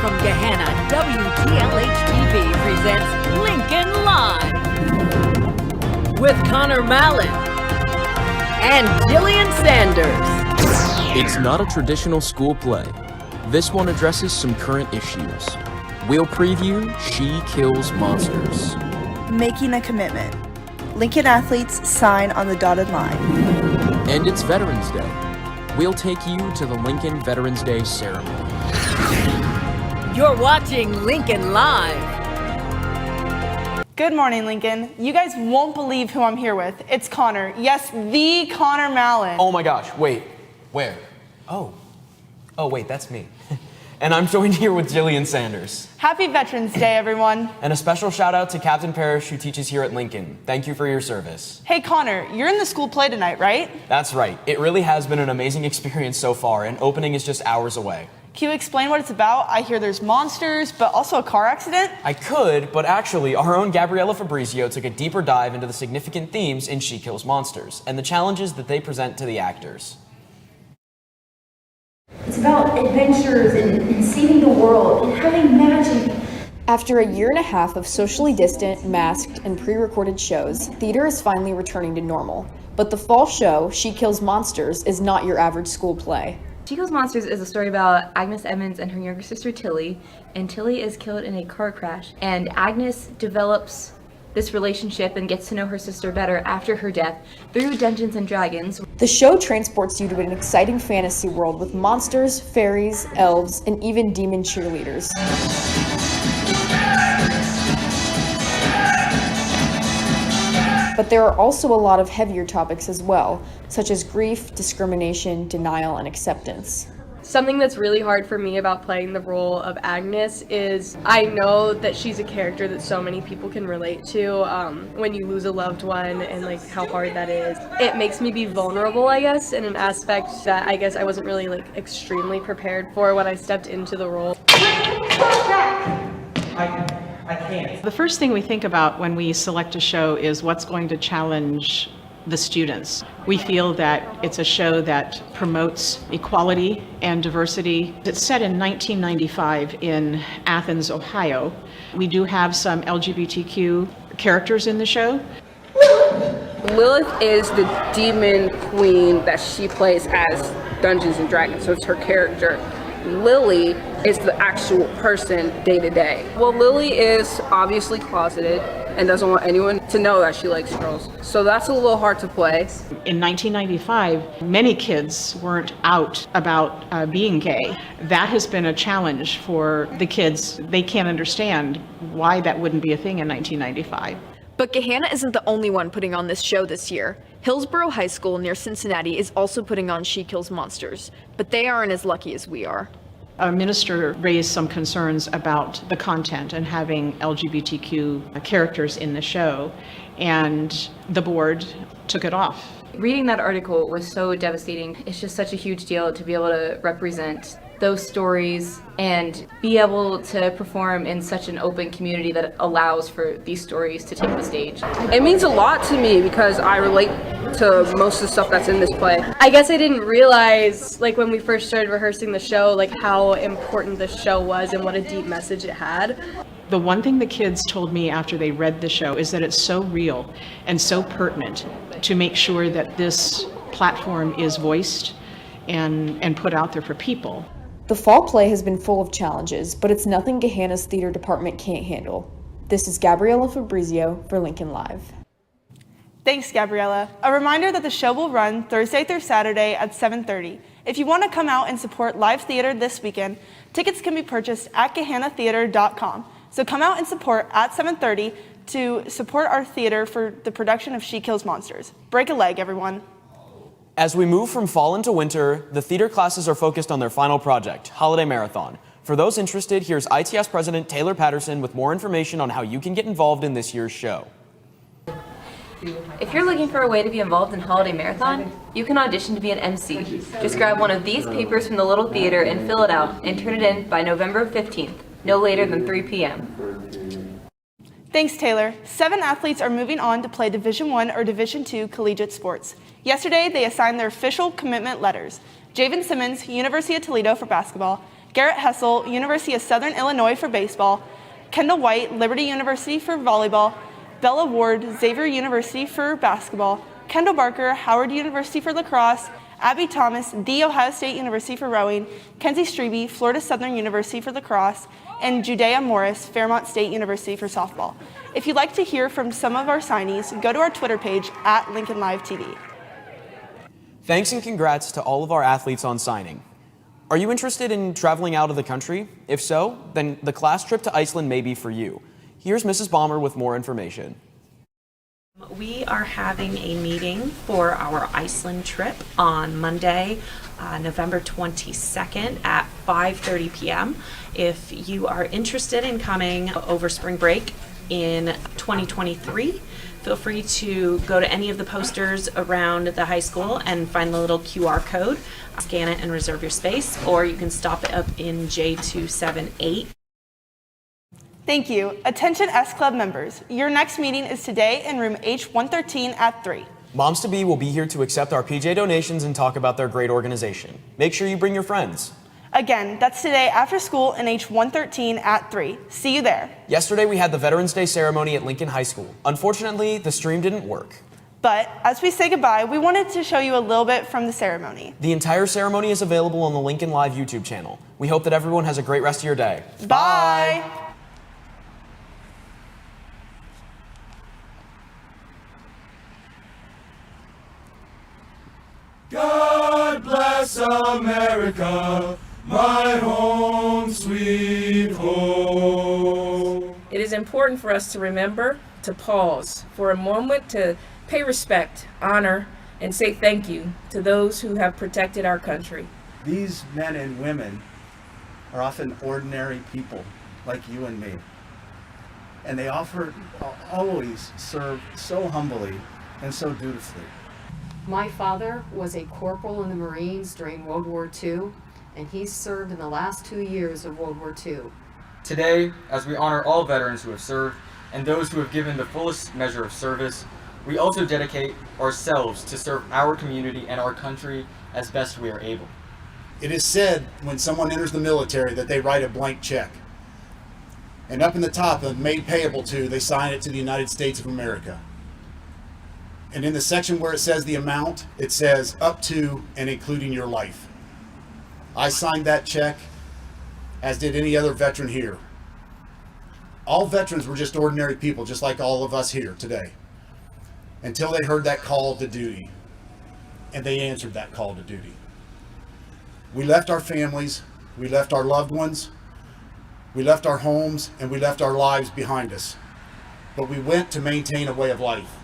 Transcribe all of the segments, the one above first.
from Gahanna, WTLH-TV presents Lincoln Live with Connor Mallon and Jillian Sanders. It's not a traditional school play. This one addresses some current issues. We'll preview She Kills Monsters. Making a commitment. Lincoln athletes sign on the dotted line. And it's Veterans Day. We'll take you to the Lincoln Veterans Day ceremony. You're watching Lincoln Live. Good morning, Lincoln. You guys won't believe who I'm here with. It's Connor. Yes, the Connor Mallon. Oh my gosh, wait, where? Oh, wait, that's me. And I'm joined here with Jillian Sanders. Happy Veterans Day, everyone. And a special shout out to Captain Parrish, who teaches here at Lincoln. Thank you for your service. Hey, Connor, you're in the school play tonight, right? That's right. It really has been an amazing experience so far, and opening is just hours away. Can you explain what it's about? I hear there's monsters, but also a car accident. I could, but actually, our own Gabriella Fabrizio took a deeper dive into the significant themes in She Kills Monsters, and the challenges that they present to the actors. It's about adventures and saving the world and having magic. After a year and a half of socially distant, masked, and pre-recorded shows, theater is finally returning to normal. But the fall show, She Kills Monsters, is not your average school play. She Kills Monsters is a story about Agnes Emmons and her younger sister Tilly, and Tilly is killed in a car crash, and Agnes develops this relationship and gets to know her sister better after her death through Dungeons and Dragons. The show transports you to an exciting fantasy world with monsters, fairies, elves, and even demon cheerleaders. But there are also a lot of heavier topics as well, such as grief, discrimination, denial, and acceptance. Something that's really hard for me about playing the role of Agnes is I know that she's a character that so many people can relate to when you lose a loved one and like how hard that is. It makes me be vulnerable, I guess, in an aspect that I guess I wasn't really like extremely prepared for when I stepped into the role. I can't. The first thing we think about when we select a show is what's going to challenge the students. We feel that it's a show that promotes equality and diversity. It's set in 1995 in Athens, Ohio. We do have some LGBTQ characters in the show. Lilith is the demon queen that she plays as Dungeons and Dragons, so it's her character. Lily is the actual person day to day. Well, Lily is obviously closeted and doesn't want anyone to know that she likes girls. So that's a little hard to play. In 1995, many kids weren't out about being gay. That has been a challenge for the kids. They can't understand why that wouldn't be a thing in 1995. But Gahanna isn't the only one putting on this show this year. Hillsborough High School near Cincinnati is also putting on She Kills Monsters, but they aren't as lucky as we are. A minister raised some concerns about the content and having LGBTQ characters in the show, and the board took it off. Reading that article was so devastating. It's just such a huge deal to be able to represent those stories and be able to perform in such an open community that allows for these stories to take the stage. It means a lot to me because I relate to most of the stuff that's in this play. I guess I didn't realize, like when we first started rehearsing the show, like how important the show was and what a deep message it had. The one thing the kids told me after they read the show is that it's so real and so pertinent to make sure that this platform is voiced and put out there for people. The fall play has been full of challenges, but it's nothing Gahanna's theater department can't handle. This is Gabriella Fabrizio for Lincoln Live. Thanks, Gabriella. A reminder that the show will run Thursday through Saturday at 7:30. If you want to come out and support live theater this weekend, tickets can be purchased at gahannatheater.com. So come out and support at 7:30 to support our theater for the production of She Kills Monsters. Break a leg, everyone. As we move from fall into winter, the theater classes are focused on their final project, Holiday Marathon. For those interested, here's ITS President Taylor Patterson with more information on how you can get involved in this year's show. If you're looking for a way to be involved in Holiday Marathon, you can audition to be an MC. Just grab one of these papers from the little theater and fill it out and turn it in by November 15th, no later than 3 p.m. Thanks, Taylor. 7 athletes are moving on to play Division I or Division II collegiate sports. Yesterday, they assigned their official commitment letters. Javen Simmons, University of Toledo for basketball, Garrett Hessel, University of Southern Illinois for baseball, Kendall White, Liberty University for volleyball, Bella Ward, Xavier University for basketball, Kendall Barker, Howard University for lacrosse, Abby Thomas, The Ohio State University for rowing, Kenzie Strebe, Florida Southern University for lacrosse, and Judea Morris, Fairmont State University for softball. If you'd like to hear from some of our signees, go to our Twitter page at Lincoln Live TV. Thanks and congrats to all of our athletes on signing. Are you interested in traveling out of the country? If so, then the class trip to Iceland may be for you. Here's Mrs. Balmer with more information. We are having a meeting for our Iceland trip on Monday, November 22nd at 5:30 p.m. If you are interested in coming over spring break in 2023, feel free to go to any of the posters around the high school and find the little QR code, scan it and reserve your space, or you can stop it up in J278. Thank you. Attention S Club members. Your next meeting is today in room H113 at 3. Moms2Be will be here to accept our PJ donations and talk about their great organization. Make sure you bring your friends. Again, that's today after school in H113 at 3. See you there. Yesterday we had the Veterans Day ceremony at Lincoln High School. Unfortunately, the stream didn't work. But as we say goodbye, we wanted to show you a little bit from the ceremony. The entire ceremony is available on the Lincoln Live YouTube channel. We hope that everyone has a great rest of your day. Bye. God bless America, my home sweet home. It is important for us to remember to pause for a moment to pay respect, honor, and say thank you to those who have protected our country. These men and women are often ordinary people like you and me. And they always serve so humbly and so dutifully. My father was a corporal in the Marines during World War II, and he served in the last 2 years of World War II. Today, as we honor all veterans who have served and those who have given the fullest measure of service, we also dedicate ourselves to serve our community and our country as best we are able. It is said when someone enters the military that they write a blank check. And up in the top of made payable to, they sign it to the United States of America. And in the section where it says the amount, it says up to and including your life. I signed that check, as did any other veteran here. All veterans were just ordinary people, just like all of us here today, until they heard that call to duty, and they answered that call to duty. We left our families, we left our loved ones, we left our homes, and we left our lives behind us. But we went to maintain a way of life.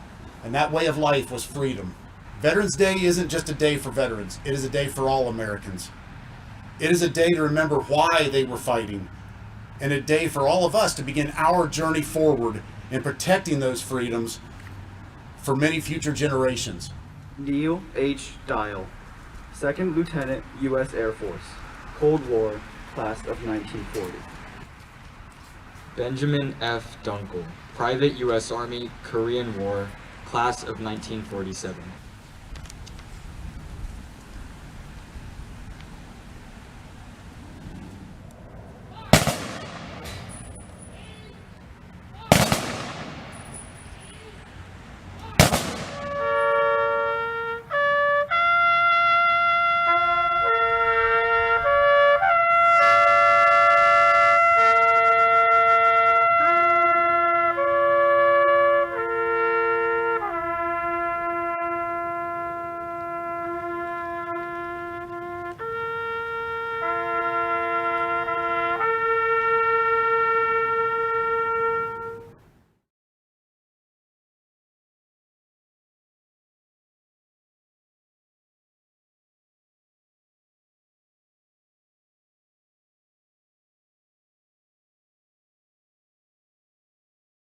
And that way of life was freedom. Veterans Day isn't just a day for veterans. It is a day for all Americans. It is a day to remember why they were fighting, and a day for all of us to begin our journey forward in protecting those freedoms for many future generations. Neil H. Dial, 2nd Lieutenant, U.S. Air Force, Cold War, class of 1940. Benjamin F. Dunkel, Private U.S. Army, Korean War, class of 1947.